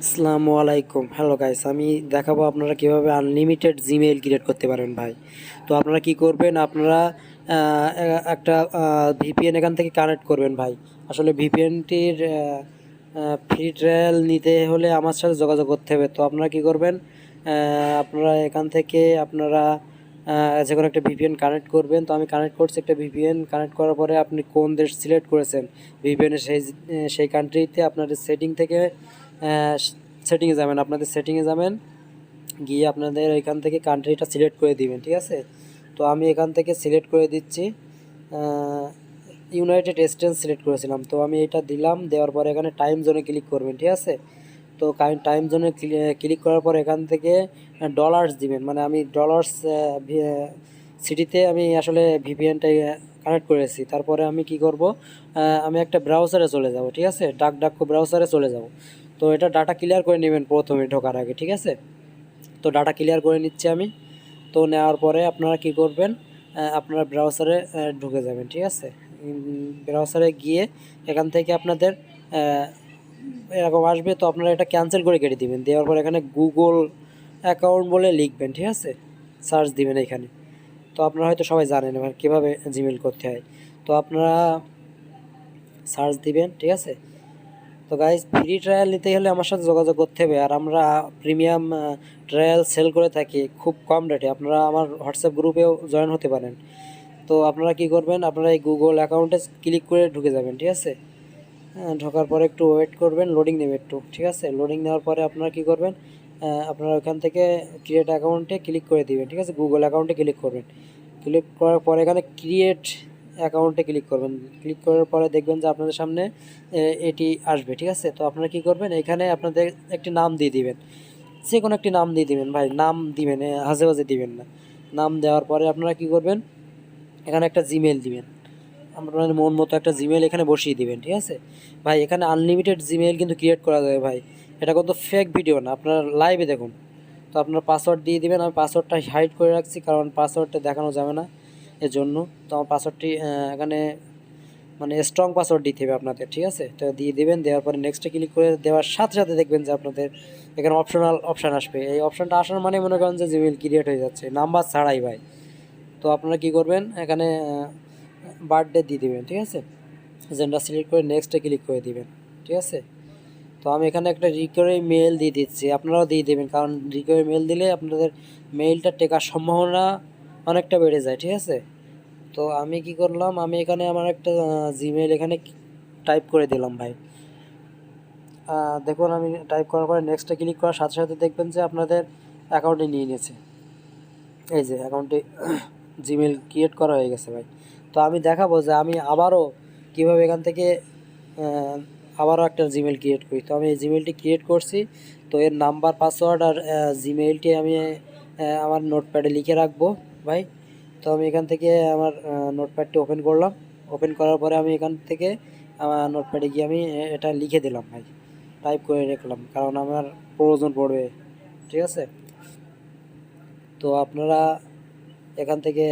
আসসালামু আলাইকুম। Hello guys, আমি দেখাবো আপনারা কিভাবে আনলিমিটেড জিমেইল ক্রিয়েট করতে পারেন ভাই। তো আপনারা কি করবেন, আপনারা একটা ভিপিএন এখান থেকে কানেক্ট করবেন ভাই। আসলে ভিপিএনটির ফ্রি ট্রায়াল নিতে হলে আমার সাথে যোগাযোগ করতে হবে। তো আপনারা কি করবেন, আপনারা এখান থেকে আপনারা যে কোনো একটা ভিপিএন কানেক্ট করবেন। তো আমি কানেক্ট করছি একটা ভিপিএন। কানেক্ট করার পরে আপনি কোন দেশ সিলেক্ট করেছেন ভিপিএনের সেই কান্ট্রিতে আপনাদের সেটিং থেকে সেটিংয়ে যাবেন, আপনাদের সেটিংয়ে যাবেন, গিয়ে আপনাদের এখান থেকে কান্ট্রিটা সিলেক্ট করে দিবেন, ঠিক আছে। তো আমি এখান থেকে সিলেক্ট করে দিচ্ছি, ইউনাইটেড স্টেটস সিলেক্ট করেছিলাম। তো আমি এটা দিলাম, দেওয়ার পরে এখানে টাইম জোনে ক্লিক করবেন, ঠিক আছে। তো টাইম জোনে ক্লিক করার পর এখান থেকে ডলার্স দিবেন, মানে আমি ডলার্স সিটিতে আমি আসলে ভিপিএনটা কানেক্ট করেছি। তারপরে আমি কি করব, আমি একটা ব্রাউজারে চলে যাব, ঠিক আছে, ডাক ব্রাউজারে চলে যাব। তো এটা ডাটা ক্লিয়ার করে নেবেন প্রথমে ঢোকার আগে, ঠিক আছে। তো ডাটা ক্লিয়ার করে নিচ্ছি আমি। তো নেওয়ার পরে আপনারা কি করবেন, আপনারা ব্রাউজারে ঢুকে যাবেন, ঠিক আছে। ব্রাউজারে গিয়ে এখান থেকে আপনাদের এরকম আসবে। তো আপনারা এটা ক্যান্সেল করে কেটে দিবেন। দেওয়ার পর এখানে গুগল অ্যাকাউন্ট বলে লিখবেন, ঠিক আছে, সার্চ দিবেন এখানে। তো আপনারা হয়তো সবাই জানেন এবার কীভাবে জিমেইল করতে হয়। তো আপনারা সার্চ দিবেন, ঠিক আছে। তো গাইজ, ফ্রি ট্রায়াল নিতে হলে আমার সাথে যোগাযোগ করতে হবে। আর আমরা প্রিমিয়াম ট্রায়াল সেল করে থাকি খুব কম রেটে। আপনারা আমার হোয়াটসঅ্যাপ গ্রুপেও জয়েন হতে পারেন। তো আপনারা কি করবেন, আপনারা এই গুগল অ্যাকাউন্টে ক্লিক করে ঢুকে যাবেন, ঠিক আছে। ঢোকার পরে একটু ওয়েট করবেন, লোডিং নেবে একটু, ঠিক আছে। লোডিং নেওয়ার পরে আপনারা কি করবেন, আপনারা ওখান থেকে ক্রিয়েট অ্যাকাউন্টে ক্লিক করে দিবেন, ঠিক আছে। গুগল অ্যাকাউন্টে ক্লিক করবেন। ক্লিক করার পরে এখানে ক্রিয়েট অ্যাকাউন্টে ক্লিক করবেন। ক্লিক করার পরে দেখবেন যে আপনাদের সামনে এটি আসবে, ঠিক আছে। তো আপনারা কি করবেন, এখানে আপনাদের একটি নাম দিয়ে দিবেন, যে কোনো একটি নাম দিয়ে দিবেন ভাই। নাম দিবেন, হাজে বাজে দিবেন না। নাম দেওয়ার পরে আপনারা কি করবেন, এখানে একটা জিমেল দিবেন, আপনার মন মতো একটা জিমেল এখানে বসিয়ে দিবেন, ঠিক আছে ভাই। এখানে আনলিমিটেড জিমেল কিন্তু ক্রিয়েট করা যাবে ভাই। এটা কিন্তু ফেক ভিডিও না, আপনার লাইভে দেখুন। তো আপনার পাসওয়ার্ড দিয়ে দিবেন। আমি পাসওয়ার্ডটা হাইড করে রাখছি, কারণ পাসওয়ার্ডটা দেখানো যাবে না এর জন্য। তো আমার পাসওয়ার্ডটি এখানে মানে স্ট্রং পাসওয়ার্ড দিতে হবে আপনাদের, ঠিক আছে। তো দিয়ে দেবেন। দেওয়ার পরে নেক্সটে ক্লিক করে দেওয়ার সাথে সাথে দেখবেন যে আপনাদের এখানে অপশান আসবে। এই অপশানটা আসার মানে মনে করেন যে জিমেল ক্রিয়েট হয়ে যাচ্ছে, নাম্বার ছাড়াই ভাই। তো আপনারা কি করবেন, এখানে বার্থডে দিয়ে দেবেন, ঠিক আছে। জেন্ডার সিলেক্ট করে নেক্সটে ক্লিক করে দিবেন, ঠিক আছে। তো আমি এখানে একটা রিকোয়ারি মেল দিয়ে দিচ্ছি, আপনারাও দিয়ে দেবেন, কারণ রিকোয়ারি মেল দিলে আপনাদের মেইলটা টেকার সম্ভাবনা অনেকটা বেড়ে যায়, ঠিক আছে। তো আমি কি করলাম, আমি এখানে আমার একটা জিমেইল এখানে টাইপ করে দিলাম ভাই। দেখুন, আমি টাইপ করার পরে নেক্সটে ক্লিক করার সাথে সাথে দেখবেন যে আপনাদের অ্যাকাউন্টে নিয়ে নিয়েছে। এই যে অ্যাকাউন্টে জিমেইল ক্রিয়েট করা হয়ে গেছে ভাই। তো আমি দেখাবো যে আমি আবারও কীভাবে এখান থেকে আবারও একটা জিমেইল ক্রিয়েট করি। তো আমি এই জিমেইলটি ক্রিয়েট করছি। তো এর নাম্বার, পাসওয়ার্ড আর জিমেইলটি আমি আমার নোটপ্যাডে লিখে রাখবো ভাই। তো আমি এখান থেকে আমার নোটপ্যাডটি ওপেন করলাম। ওপেন করার পরে আমি এখান থেকে আমার নোটপ্যাডে গিয়ে আমি এটা লিখে দিলাম ভাই, টাইপ করে রাখলাম, কারণ আমার প্রয়োজন পড়বে, ঠিক আছে। তো আপনারা এখান থেকে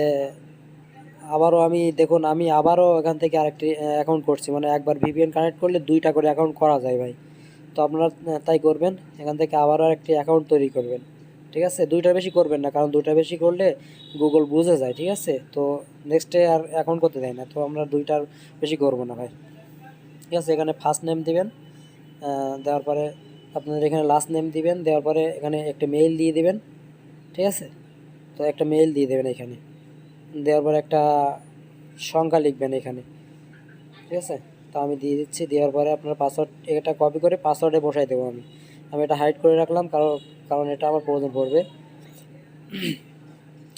আবারও আমি দেখুন, আমি আবারও এখান থেকে আরেকটি অ্যাকাউন্ট করছি, মানে একবার ভিপিএন কানেক্ট করলে দুইটা করে অ্যাকাউন্ট করা যায় ভাই। তো আপনারা তাই করবেন, এখান থেকে আবারও একটি অ্যাকাউন্ট তৈরি করবেন, ঠিক আছে। দুইটার বেশি করবেন না, কারণ দুইটার বেশি করলে গুগল বুঝে যায়, ঠিক আছে। তো নেক্সটে আর অ্যাকাউন্ট করতে দেয় না। তো আমরা দুইটার বেশি করবো না ভাই, ঠিক আছে। এখানে ফার্স্ট নেম দিবেন, দেওয়ার পরে আপনাদের এখানে লাস্ট নেম দিবেন, দেওয়ার পরে এখানে একটা মেইল দিয়ে দিবেন, ঠিক আছে। তো একটা মেইল দিয়ে দেবেন এখানে, দেওয়ার পরে একটা সংখ্যা লিখবেন এখানে, ঠিক আছে। তো আমি দিয়ে দিচ্ছি। দেওয়ার পরে আপনার পাসওয়ার্ড এটা কপি করে পাসওয়ার্ডে বসাই দেবো আমি। আমি এটা হাইড করে রাখলাম, কারণ এটা আমার প্রয়োজন পড়বে।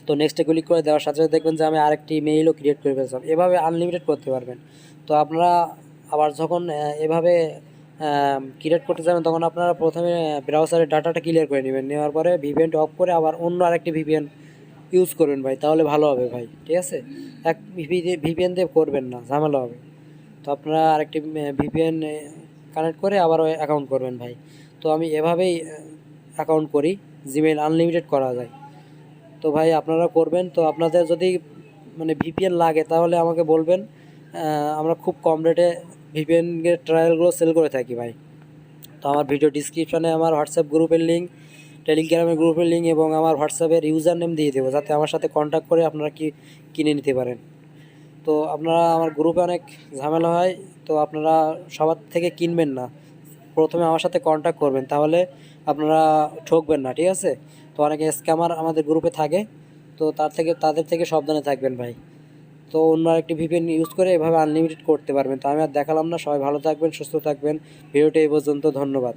তো নেক্সটে ক্লিক করে দেওয়ার সাথে সাথে দেখবেন যে আমি আরেকটি মেইলও ক্রিয়েট করে ফেলছিলাম। এভাবে আনলিমিটেড করতে পারবেন। তো আপনারা আবার যখন এভাবে ক্রিয়েট করতে যাবেন, তখন আপনারা প্রথমে ব্রাউজারের ডাটাটা ক্লিয়ার করে নেবেন। নেওয়ার পরে ভিপিএনটা অফ করে আবার অন্য আরেকটি ভিপিএন ইউজ করবেন ভাই, তাহলে ভালো হবে ভাই, ঠিক আছে। এক ভিপিএন দিয়ে করবেন না, ঝামেলা হবে। তো আপনারা আরেকটি ভিপিএন কানেক্ট করে আবারও অ্যাকাউন্ট করবেন ভাই। তো আমি এভাবেই অ্যাকাউন্ট করি, জিমেইল আনলিমিটেড করা যায়। তো ভাই আপনারা করবেন। তো আপনাদের যদি মানে ভিপিএন লাগে তাহলে আমাকে বলবেন, আমরা খুব কম রেটে ভিপিএনের ট্রায়ালগুলো সেল করে থাকি ভাই। তো আমার ভিডিও ডিসক্রিপশানে আমার হোয়াটসঅ্যাপ গ্রুপের লিঙ্ক, টেলিগ্রামের গ্রুপের লিঙ্ক এবং আমার হোয়াটসঅ্যাপের ইউজার নেম দিয়ে দেবো, যাতে আমার সাথে কন্ট্যাক্ট করে আপনারা কিনে নিতে পারেন। তো আপনারা, আমার গ্রুপে অনেক ঝামেলা হয়, তো আপনারা সবার থেকে কিনবেন না, প্রথমে আমার সাথে কন্ট্যাক্ট করবেন, তাহলে আপনারা ঠকবেন না, ঠিক আছে? তো অনেকে স্ক্যামার আমাদের গ্রুপে থাকে, তো তাদের থেকে সাবধানে থাকবেন ভাই। তো অন্য আরেকটি ভিপিএন ইউজ করে এভাবে আনলিমিটেড করতে পারবেন। তো আমি আর দেখালাম না, সবাই ভালো থাকবেন, সুস্থ থাকবেন। ভিডিওটি এই পর্যন্ত, ধন্যবাদ।